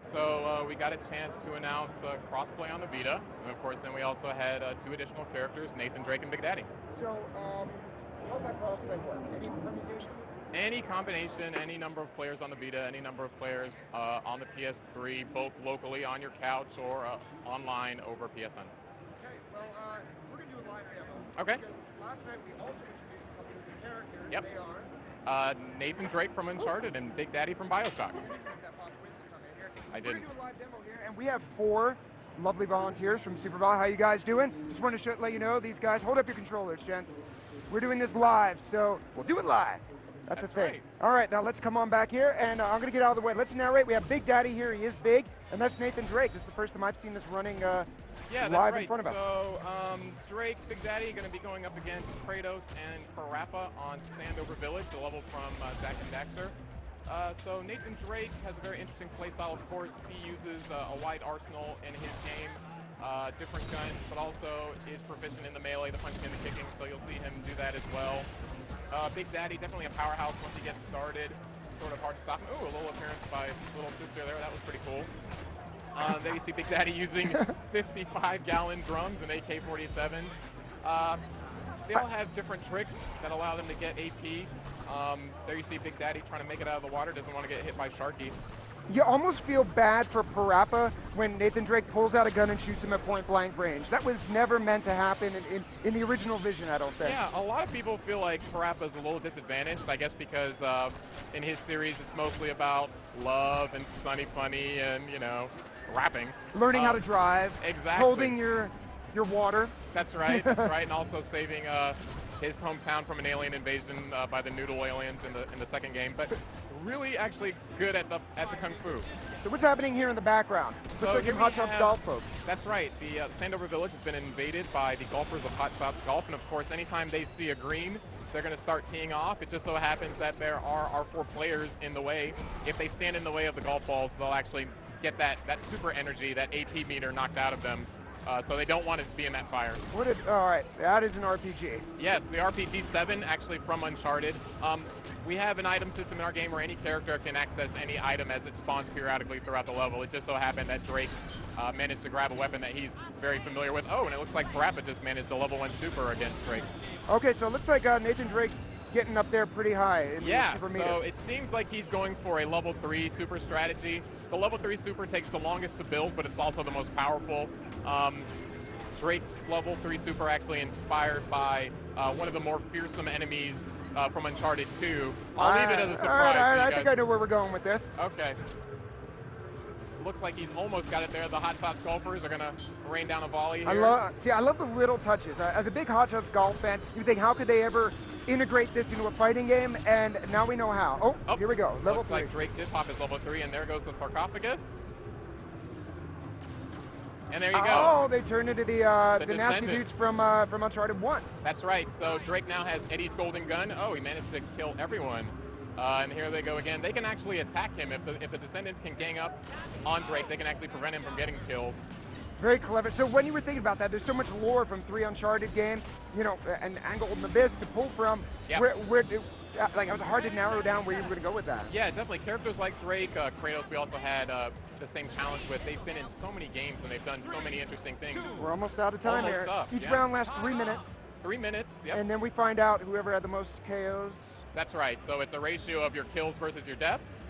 So we got a chance to announce crossplay on the Vita, and of course, then we also had 2 additional characters, Nathan Drake and Big Daddy. So, how's that crossplay work? Any permutation? Any combination, any number of players on the Vita, any number of players on the PS3, both locally on your couch or online over PSN. Okay, well, we're going to do a live demo. Okay. Because last night we also introduced a couple of new characters. Yep. They are... Nathan Drake from Uncharted and Big Daddy from Bioshock. I didn't. We're going to do a live demo here, and we have 4 lovely volunteers from Superball. How you guys doing? Just want to let you know, these guys, hold up your controllers, gents. We're doing this live, so we'll do it live. That's a thing. Right. All right, now let's come on back here, and I'm going to get out of the way. Let's narrate. We have Big Daddy here. He is big, and that's Nathan Drake. This is the first time I've seen this running Yeah, that's live right. in front of us. So Drake, Big Daddy, going to be going up against Kratos and Parappa on Sandover Village, a level from Jack and Daxter. So Nathan Drake has a very interesting playstyle, of course. He uses a wide arsenal in his game, different guns, but also is proficient in the melee, the punching and the kicking, so you'll see him do that as well. Big Daddy, definitely a powerhouse once he gets started. Sort of hard to stop him. Ooh, a little appearance by little sister there. That was pretty cool. There you see Big Daddy using 55-gallon drums and AK-47s. They all have different tricks that allow them to get AP. There you see Big Daddy trying to make it out of the water, doesn't want to get hit by Sharky. You almost feel bad for Parappa when Nathan Drake pulls out a gun and shoots him at point-blank range. That was never meant to happen in the original vision, I don't think. Yeah, a lot of people feel like Parappa's a little disadvantaged, I guess because in his series it's mostly about love and sunny funny and, you know, rapping. Learning how to drive. Exactly. Holding your water. That's right, that's right, and also saving his hometown from an alien invasion by the Noodle aliens in the second game. But really actually good at the Kung Fu. So what's happening here in the background? So looks like some Hot Shots Golf folks. That's right. The Sandover Village has been invaded by the golfers of Hot Shots Golf, and of course, anytime they see a green, they're going to start teeing off. It just so happens that there are our 4 players in the way. If they stand in the way of the golf balls, they'll actually get that super energy, that AP meter knocked out of them. So they don't want to be in that fire. All right, that is an RPG. Yes, the RPG 7, actually from Uncharted. We have an item system in our game where any character can access any item as it spawns periodically throughout the level. It just so happened that Drake managed to grab a weapon that he's very familiar with. Oh, and it looks like Parappa just managed a level 1 super against Drake. Okay, so it looks like Nathan Drake's getting up there pretty high in the super meter. So it seems like he's going for a level 3 super strategy. The level 3 super takes the longest to build, but it's also the most powerful. Drake's level 3 super actually inspired by one of the more fearsome enemies from Uncharted 2. I'll leave it as a surprise. All right, so I think I know where we're going with this. Okay. Looks like he's almost got it there. The Hot Shots golfers are going to rain down a volley here. I love the little touches. As a big Hot Shots golf fan, you think, how could they ever integrate this into a fighting game? And now we know how. Oh, here we go. Level 3. Looks like Drake did pop his level 3, and there goes the sarcophagus. And there you go. Oh, they turned into the nasty dudes from Uncharted 1. That's right. So Drake now has Eddie's golden gun. Oh, he managed to kill everyone. And here they go again. They can actually attack him. If the Descendants can gang up on Drake, they can actually prevent him from getting kills. Very clever. So when you were thinking about that, there's so much lore from 3 Uncharted games, you know, and Golden Abyss to pull from. Yep. Like, it was hard to narrow down where you were going to go with that. Yeah, definitely. Characters like Drake, Kratos, we also had the same challenge with. They've been in so many games and they've done so many interesting things. We're almost out of time here. Each round lasts 3 minutes. 3 minutes, yep. And then we find out whoever had the most KOs. That's right. So it's a ratio of your kills versus your deaths.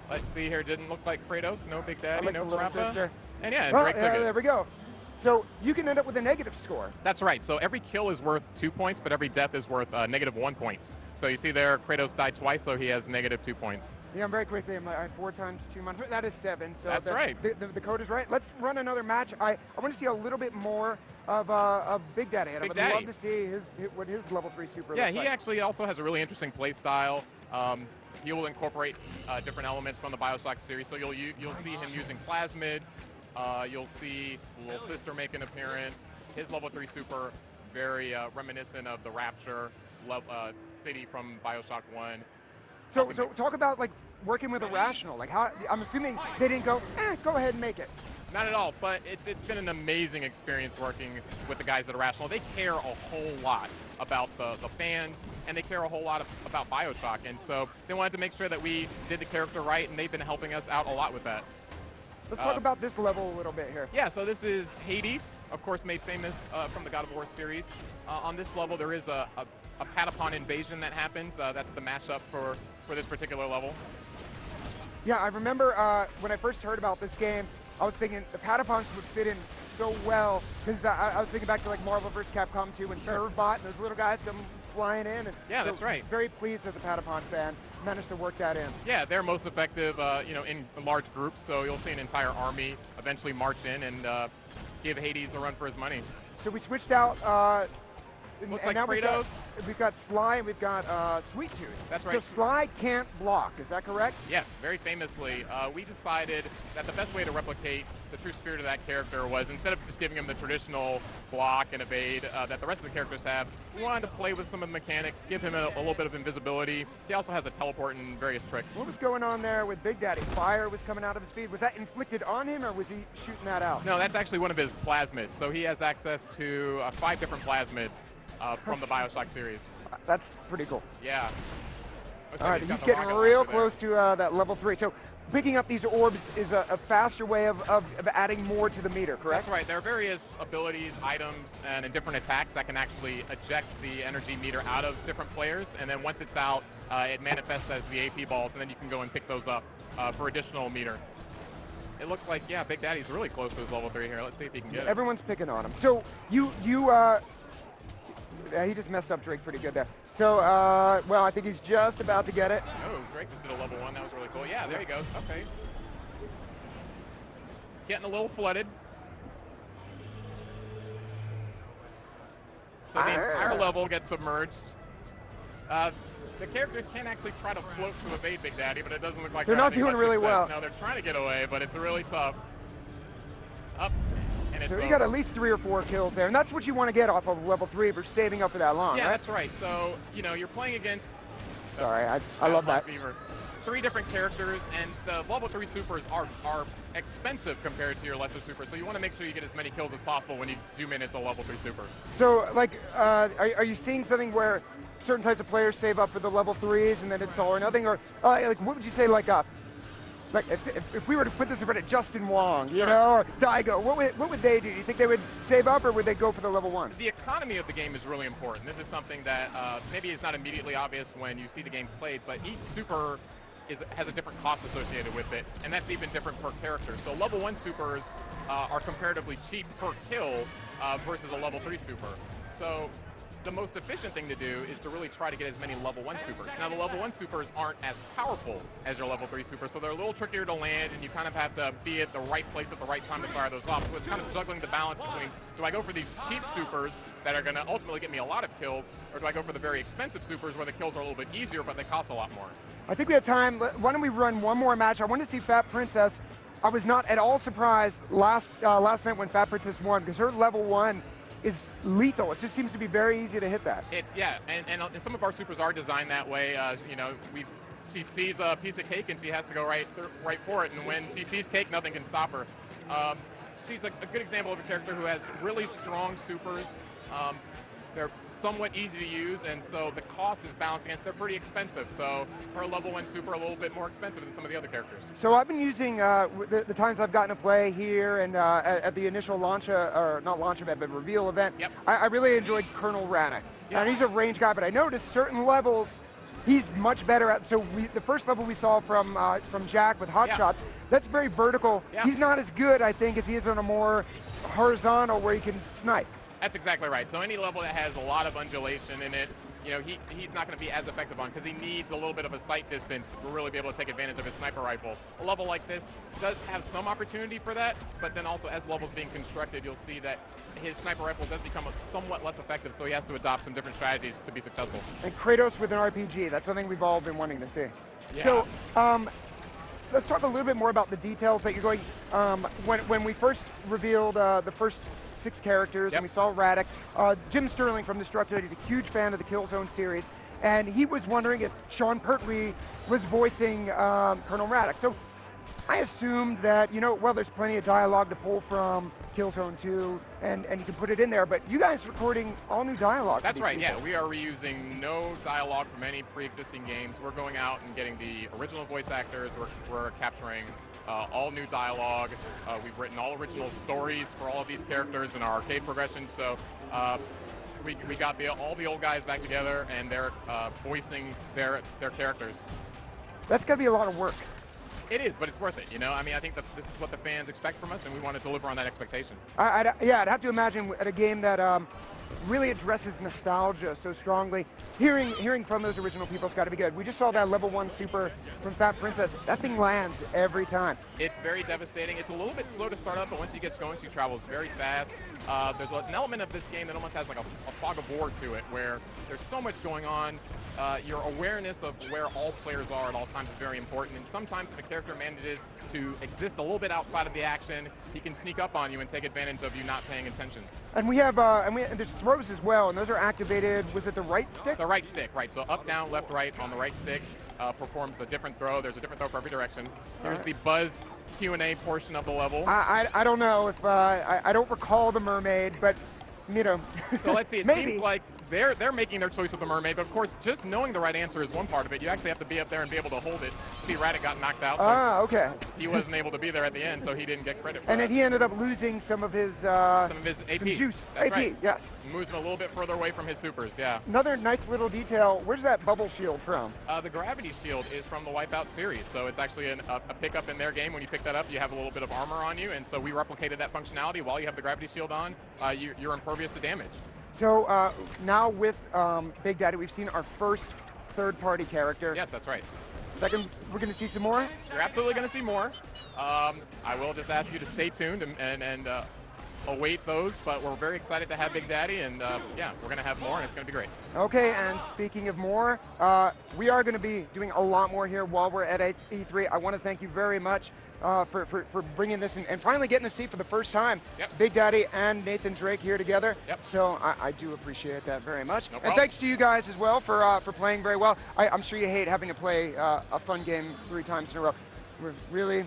Let's see here. Didn't look like Kratos. No Big Daddy, no Parappa. And yeah, Drake took it. There we go. So you can end up with a negative score. That's right. So every kill is worth 2 points, but every death is worth negative 1 points. So you see there, Kratos died twice, so he has negative 2 points. Yeah, I'm very quickly. I'm like, 4 times 2 months. That is 7. So that's right. The code is right. Let's run another match. I want to see a little bit more of Big Daddy. I would love to see what his level 3 super looks like. Yeah, he actually also has a really interesting play style. He will incorporate different elements from the Bioshock series. So you'll see him using plasmids. You'll see Little Sister make an appearance. His level 3 super, very reminiscent of the Rapture city from Bioshock 1. So helping things. talk about like working with Irrational. Like how I'm assuming they didn't go, go ahead and make it. Not at all, but it's been an amazing experience working with the guys at Irrational. They care a whole lot about the fans, and they care a whole lot about BioShock, and so they wanted to make sure that we did the character right, and they've been helping us out a lot with that. Let's talk about this level a little bit here. Yeah, so this is Hades, of course made famous from the God of War series. On this level, there is a Patapon invasion that happens. That's the matchup for this particular level. Yeah, I remember when I first heard about this game, I was thinking the Patapons would fit in so well, because I was thinking back to like Marvel vs. Capcom 2 and Servbot, and those little guys come flying in. And yeah, so that's right. Very pleased as a Patapon fan, managed to work that in. Yeah, they're most effective, in large groups. So you'll see an entire army eventually march in and give Hades a run for his money. So we switched out. Looks and like now Kratos. we've got Sly and we've got Sweet Tooth. That's right. So Sly can't block, is that correct? Yes, very famously, we decided that the best way to replicate the true spirit of that character was, instead of just giving him the traditional block and evade that the rest of the characters have, we wanted to play with some of the mechanics, give him a little bit of invisibility. He also has a teleport and various tricks. What was going on there with Big Daddy? Fire was coming out of his feet. Was that inflicted on him, or was he shooting that out? No, that's actually one of his plasmids. So he has access to 5 different plasmids from the BioShock series. That's pretty cool. Yeah. Looks All like right, got he's the getting rocket real launcher there. close to that level 3. So picking up these orbs is a faster way of adding more to the meter, correct? That's right. There are various abilities, items, and different attacks that can actually eject the energy meter out of different players, and then once it's out, it manifests as the AP balls, and then you can go and pick those up for additional meter. It looks like, yeah, Big Daddy's really close to his level 3 here. Let's see if he can get it. Everyone's picking on him. So he just messed up Drake pretty good there. So, well, I think he's just about to get it. Oh, Drake just did a level 1. That was really cool. Yeah, there he goes. Okay. Getting a little flooded. So the entire level gets submerged. The characters can actually try to float to evade Big Daddy, but it doesn't look like they're not having doing much really success. well. No, they're trying to get away, but it's really tough. Up, and it's So you over. got at least 3 or 4 kills there, and that's what you want to get off of level 3 for saving up for that long, Yeah, right? that's right. So, you're playing against... Sorry, I love that. Fever. 3 different characters, and the level 3 supers are expensive compared to your lesser supers, so you want to make sure you get as many kills as possible when you zoom in into a level 3 super. So, like, are you seeing something where certain types of players save up for the level 3s and then it's all or nothing? Or, like, what would you say, like if we were to put this in front of Justin Wong, you know, or Daigo, what would they do? Do you think they would save up, or would they go for the level 1? The economy of the game is really important. This is something that maybe is not immediately obvious when you see the game played, but each super has a different cost associated with it, and that's even different per character. So level 1 supers are comparatively cheap per kill versus a level 3 super. So the most efficient thing to do is to really try to get as many level 1 supers. Now the level 1 supers aren't as powerful as your level 3 supers, so they're a little trickier to land, and you kind of have to be at the right place at the right time to fire those off. So it's kind of juggling the balance between, do I go for these cheap supers that are going to ultimately get me a lot of kills, or do I go for the very expensive supers where the kills are a little bit easier but they cost a lot more? I think we have time. Why don't we run one more match? I want to see Fat Princess. I was not at all surprised last night when Fat Princess won, because her level 1 is lethal. It just seems to be very easy to hit that. And some of our supers are designed that way. She sees a piece of cake and she has to go right for it. And when she sees cake, nothing can stop her. She's a good example of a character who has really strong supers. They're somewhat easy to use, and so the cost is balanced against. They're pretty expensive, so her level 1 super a little bit more expensive than some of the other characters. So I've been using the times I've gotten to play here and at the initial launch, or not launch event, but reveal event. Yep. I really enjoyed Colonel Radek. Yeah. And he's a range guy, but I noticed certain levels he's much better at. So the first level we saw from Jack with hot shots, that's very vertical. Yeah. He's not as good, I think, as he is on a more horizontal where he can snipe. That's exactly right. So any level that has a lot of undulation in it, he's not going to be as effective on, because he needs a little bit of a sight distance to really be able to take advantage of his sniper rifle. A level like this does have some opportunity for that, but then also as levels being constructed, you'll see that his sniper rifle does become somewhat less effective, so he has to adopt some different strategies to be successful. And Kratos with an RPG, that's something we've all been wanting to see. Yeah. So, let's talk a little bit more about the details that you're going. When we first revealed the first 6 characters, and we saw Radek, Jim Sterling from Destructoid, he's a huge fan of the Killzone series. and he was wondering if Sean Pertwee was voicing Colonel Raddock. So I assumed that, well, there's plenty of dialogue to pull from Killzone 2, and you can put it in there, but you guys recording all new dialogue. That's right, yeah. We are reusing no dialogue from any pre-existing games. We're going out and getting the original voice actors. We're capturing all new dialogue. We've written all original stories for all of these characters in our arcade progression, so we got all the old guys back together, and they're voicing their characters. That's got to be a lot of work. It is, but it's worth it, I mean, I think that this is what the fans expect from us, and we want to deliver on that expectation. I'd have to imagine at a game that really addresses nostalgia so strongly, hearing from those original people's got to be good. We just saw that level 1 super from Fat Princess. That thing lands every time. It's very devastating. It's a little bit slow to start up, but once he gets going, she travels very fast. There's an element of this game that almost has like a fog of war to it, where there's so much going on. Your awareness of where all players are at all times is very important, and sometimes if a character manages to exist a little bit outside of the action, he can sneak up on you and take advantage of you not paying attention. And we have, and there's throws as well, and those are activated. Was it the right stick? The right stick, right. So up, down, left, right on the right stick performs a different throw. There's a different throw for every direction. Here's the Buzz Q&A portion of the level. I don't know if I don't recall the mermaid, but So let's see. It maybe. seems like they're making their choice with the mermaid, but of course, just knowing the right answer is one part of it. You actually have to be up there and be able to hold it. See, Raddock got knocked out, so okay. He wasn't able to be there at the end, so he didn't get credit for and that. then he ended up losing some of his AP. some juice. That's AP, right. yes. Moves him a little bit further away from his supers, yeah. Another nice little detail. Where's that bubble shield from? The gravity shield is from the Wipeout series, so it's actually a pickup in their game. When you pick that up, you have a little bit of armor on you, and so we replicated that functionality. While you have the gravity shield on, you're impervious to damage. So now with Big Daddy, we've seen our first third-party character. Yes, that's right. We're going to see some more? You're absolutely going to see more. I will just ask you to stay tuned and await those, but we're very excited to have Big Daddy, and yeah, we're going to have more, and it's going to be great. Okay, and speaking of more, we are going to be doing a lot more here while we're at E3. I want to thank you very much for bringing this and finally getting to see for the first time Big Daddy and Nathan Drake here together. So I do appreciate that very much. No and thanks to you guys as well for playing very well. I'm sure you hate having to play a fun game 3 times in a row. We're really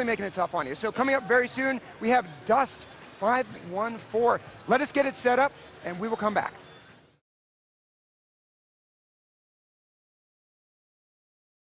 making it tough on you. So coming up very soon, we have Dust 514. Let us get it set up, and we will come back.